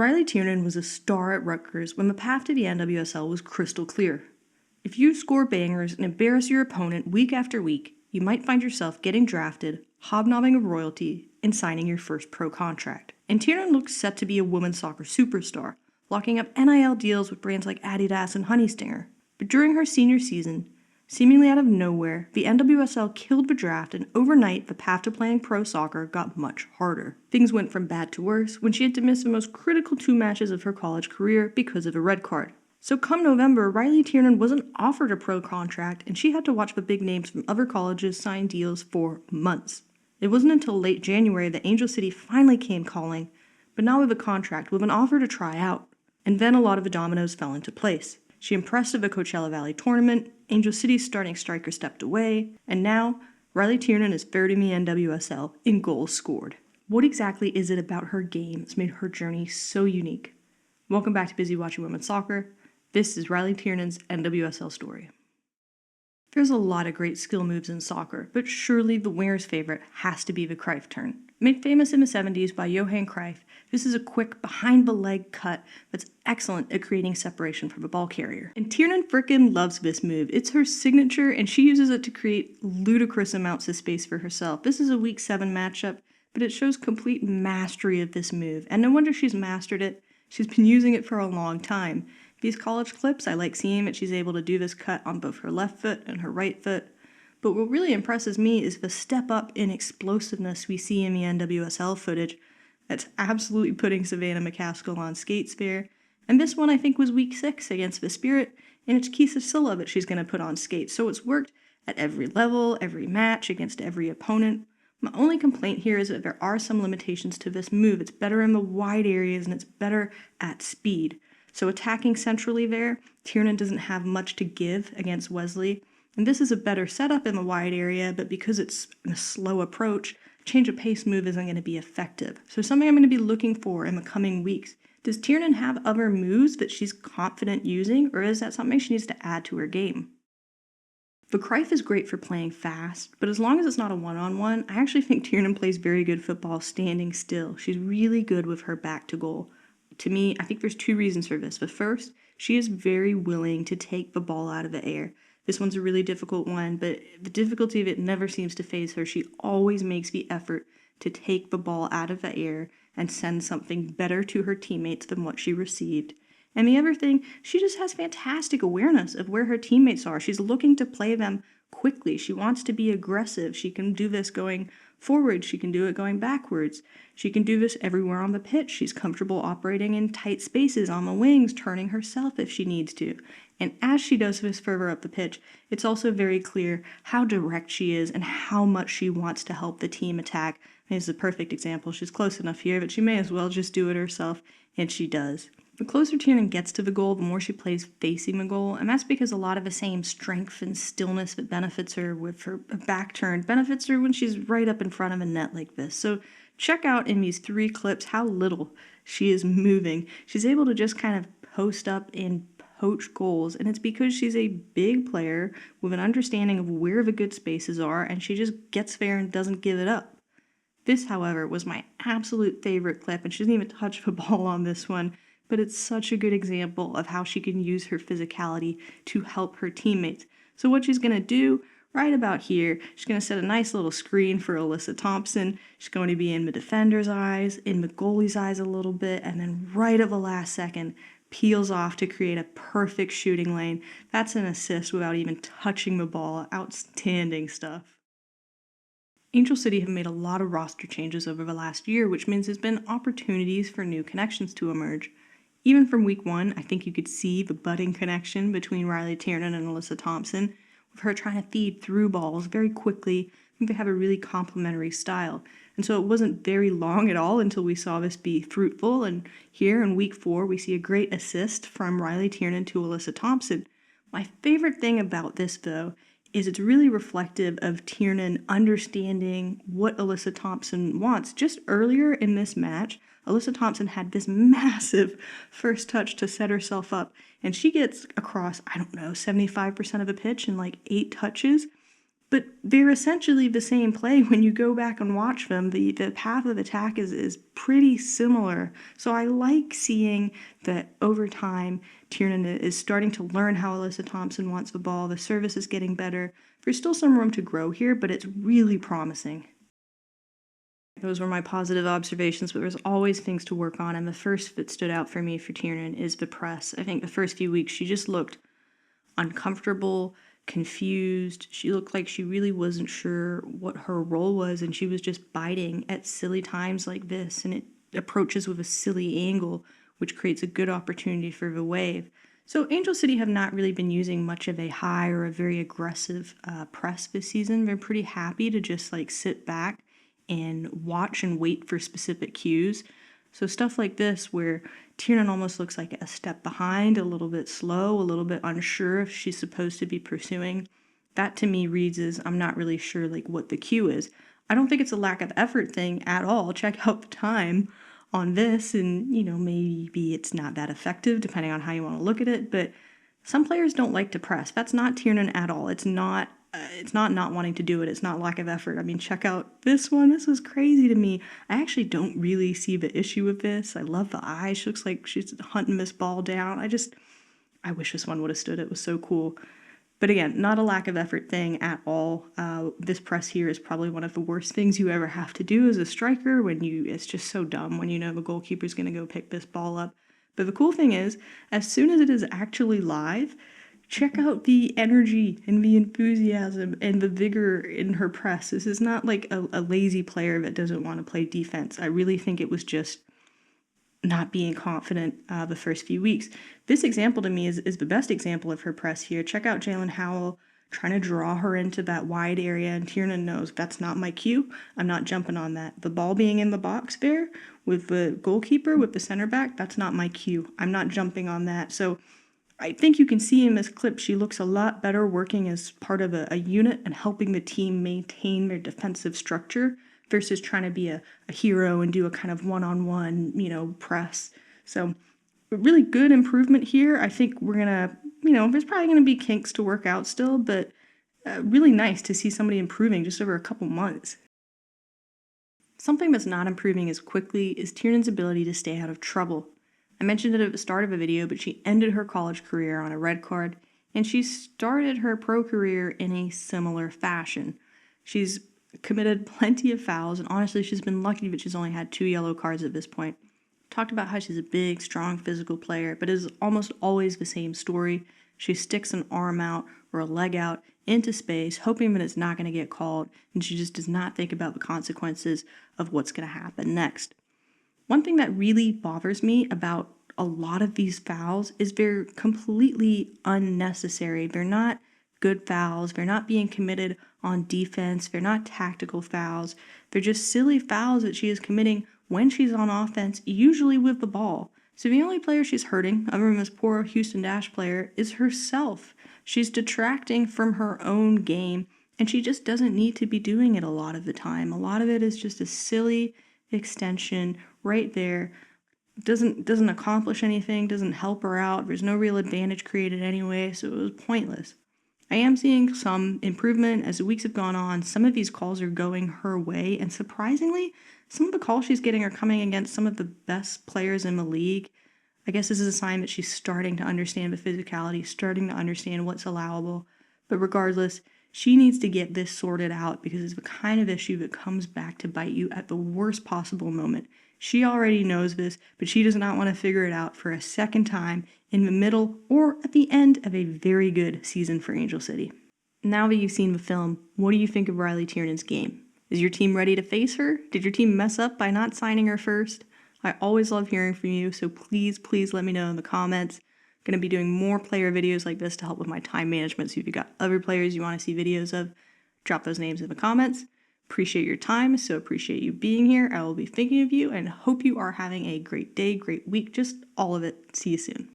Riley Tiernan was a star at Rutgers when the path to the NWSL was crystal clear. If you score bangers and embarrass your opponent week after week, you might find yourself getting drafted, hobnobbing of royalty, and signing your first pro contract. And Tiernan looked set to be a women's soccer superstar, locking up NIL deals with brands like Adidas and Honey Stinger. But during her senior season, seemingly out of nowhere, the NWSL killed the draft, and overnight the path to playing pro soccer got much harder. Things went from bad to worse when she had to miss the most critical 2 matches of her college career because of a red card. So come November, Riley Tiernan wasn't offered a pro contract, and she had to watch the big names from other colleges sign deals for months. It wasn't until late January that Angel City finally came calling, but not with a contract, with an offer to try out. And then a lot of the dominoes fell into place. She impressed at the Coachella Valley tournament, Angel City's starting striker stepped away, and now Riley Tiernan is third in the NWSL in goals scored. What exactly is it about her game that's made her journey so unique? Welcome back to Busy Watching Women's Soccer. This is Riley Tiernan's NWSL story. There's a lot of great skill moves in soccer, but surely the winner's favorite has to be the Cruyff turn. Made famous in the 70s by Johan Cruyff, this is a quick behind-the-leg cut that's excellent at creating separation from the ball carrier. And Tiernan frickin' loves this move. It's her signature, and she uses it to create ludicrous amounts of space for herself. This is a Week 7 matchup, but it shows complete mastery of this move, and no wonder she's mastered it. She's been using it for a long time. These college clips, I like seeing that she's able to do this cut on both her left foot and her right foot. But what really impresses me is the step up in explosiveness we see in the NWSL footage. That's absolutely putting Savannah McCaskill on skates there. And this one I think was Week 6 against the Spirit, and it's Kisa Silla that she's going to put on skates. So it's worked at every level, every match, against every opponent. My only complaint here is that there are some limitations to this move. It's better in the wide areas and it's better at speed. So attacking centrally there, Tiernan doesn't have much to give against Wesley. And this is a better setup in the wide area, but because it's a slow approach, change of pace move isn't going to be effective. So something I'm going to be looking for in the coming weeks. Does Tiernan have other moves that she's confident using, or is that something she needs to add to her game? The Cruyff is great for playing fast, but as long as it's not a one-on-one, I actually think Tiernan plays very good football standing still. She's really good with her back to goal. To me, I think there's 2 reasons for this. The first, she is very willing to take the ball out of the air. This one's a really difficult one, but the difficulty of it never seems to faze her. She always makes the effort to take the ball out of the air and send something better to her teammates than what she received. And the other thing, she just has fantastic awareness of where her teammates are. She's looking to play them quickly. She wants to be aggressive. She can do this going forward. She can do it going backwards. She can do this everywhere on the pitch. She's comfortable operating in tight spaces on the wings, turning herself if she needs to. And as she does this further up the pitch, it's also very clear how direct she is and how much she wants to help the team attack. This is a perfect example. She's close enough here, but she may as well just do it herself, and she does. The closer Tiernan gets to the goal, the more she plays facing the goal, and that's because a lot of the same strength and stillness that benefits her with her back turn benefits her when she's right up in front of a net like this. So check out in these 3 clips how little she is moving. She's able to just kind of post up and poach goals, and it's because she's a big player with an understanding of where the good spaces are, and she just gets there and doesn't give it up. This, however, was my absolute favorite clip, and she doesn't even touch the ball on this one. But it's such a good example of how she can use her physicality to help her teammates. So what she's going to do right about here, she's going to set a nice little screen for Alyssa Thompson. She's going to be in the defender's eyes, in the goalie's eyes a little bit, and then right at the last second, peels off to create a perfect shooting lane. That's an assist without even touching the ball. Outstanding stuff. Angel City have made a lot of roster changes over the last year, which means there's been opportunities for new connections to emerge. Even from Week 1, I think you could see the budding connection between Riley Tiernan and Alyssa Thompson, with her trying to feed through balls very quickly. I think they have a really complementary style. And so it wasn't very long at all until we saw this be fruitful, and here in Week 4, we see a great assist from Riley Tiernan to Alyssa Thompson. My favorite thing about this, though, is it's really reflective of Tiernan understanding what Alyssa Thompson wants. Just earlier in this match, Alyssa Thompson had this massive first touch to set herself up, and she gets across, 75% of the pitch in like 8 touches. but they're essentially the same play when you go back and watch them. The path of attack is pretty similar. So I like seeing that over time, Tiernan is starting to learn how Alyssa Thompson wants the ball. The service is getting better. There's still some room to grow here, but it's really promising. Those were my positive observations, but there's always things to work on. And the first that stood out for me for Tiernan is the press. I think the first few weeks, she just looked uncomfortable, confused. She looked like she really wasn't sure what her role was, and she was just biting at silly times like this, and it approaches with a silly angle, which creates a good opportunity for the wave. So Angel City have not really been using much of a high or a very aggressive press this season. They're pretty happy to just like sit back and watch and wait for specific cues. So stuff like this where Tiernan almost looks like a step behind, a little bit slow, a little bit unsure if she's supposed to be pursuing, that to me reads as I'm not really sure like what the cue is. I don't think it's a lack of effort thing at all. Check out the time on this and, maybe it's not that effective depending on how you want to look at it, but some players don't like to press. That's not Tiernan at all. It's not wanting to do it. It's not lack of effort. I mean, check out this one. This was crazy to me. I actually don't really see the issue with this. I love the eye. She looks like she's hunting this ball down. I wish this one would have stood. It was so cool. But again, not a lack of effort thing at all. This press here is probably one of the worst things you ever have to do as a striker it's just so dumb when you know the goalkeeper's going to go pick this ball up. But the cool thing is, as soon as it is actually live, check out the energy and the enthusiasm and the vigor in her press. This is not like a lazy player that doesn't want to play defense. I really think it was just not being confident the first few weeks. This example to me is the best example of her press here. Check out Jalen Howell trying to draw her into that wide area, and Tiernan knows that's not my cue. I'm not jumping on that. The ball being in the box there with the goalkeeper, with the center back, that's not my cue. I'm not jumping on that. So I think you can see in this clip she looks a lot better working as part of a unit and helping the team maintain their defensive structure versus trying to be a hero and do a kind of one-on-one, press. So really good improvement here. I think we're going to, there's probably going to be kinks to work out still, but really nice to see somebody improving just over a couple months. Something that's not improving as quickly is Tiernan's ability to stay out of trouble. I mentioned it at the start of the video, but she ended her college career on a red card, and she started her pro career in a similar fashion. She's committed plenty of fouls, and honestly, she's been lucky that she's only had 2 yellow cards at this point. Talked about how she's a big, strong, physical player, but it is almost always the same story. She sticks an arm out or a leg out into space, hoping that it's not going to get called, and she just does not think about the consequences of what's going to happen next. One thing that really bothers me about a lot of these fouls is they're completely unnecessary. They're not good fouls. They're not being committed on defense. They're not tactical fouls. They're just silly fouls that she is committing when she's on offense, usually with the ball. So the only player she's hurting, other than this poor Houston Dash player, is herself. She's detracting from her own game, and she just doesn't need to be doing it a lot of the time. A lot of it is just a silly extension right there. Doesn't accomplish anything, doesn't help her out. There's no real advantage created anyway, so it was pointless. I am seeing some improvement as the weeks have gone on. Some of these calls are going her way, and surprisingly, some of the calls she's getting are coming against some of the best players in the league. I guess this is a sign that she's starting to understand the physicality, starting to understand what's allowable. But regardless, she needs to get this sorted out because it's the kind of issue that comes back to bite you at the worst possible moment. She already knows this, but she does not want to figure it out for a second time in the middle or at the end of a very good season for Angel City. Now that you've seen the film, what do you think of Riley Tiernan's game? Is your team ready to face her? Did your team mess up by not signing her first? I always love hearing from you, so please let me know in the comments. I'm going to be doing more player videos like this to help with my time management, so if you've got other players you want to see videos of, drop those names in the comments. Appreciate your time, so appreciate you being here. I will be thinking of you and hope you are having a great day, great week, just all of it. See you soon.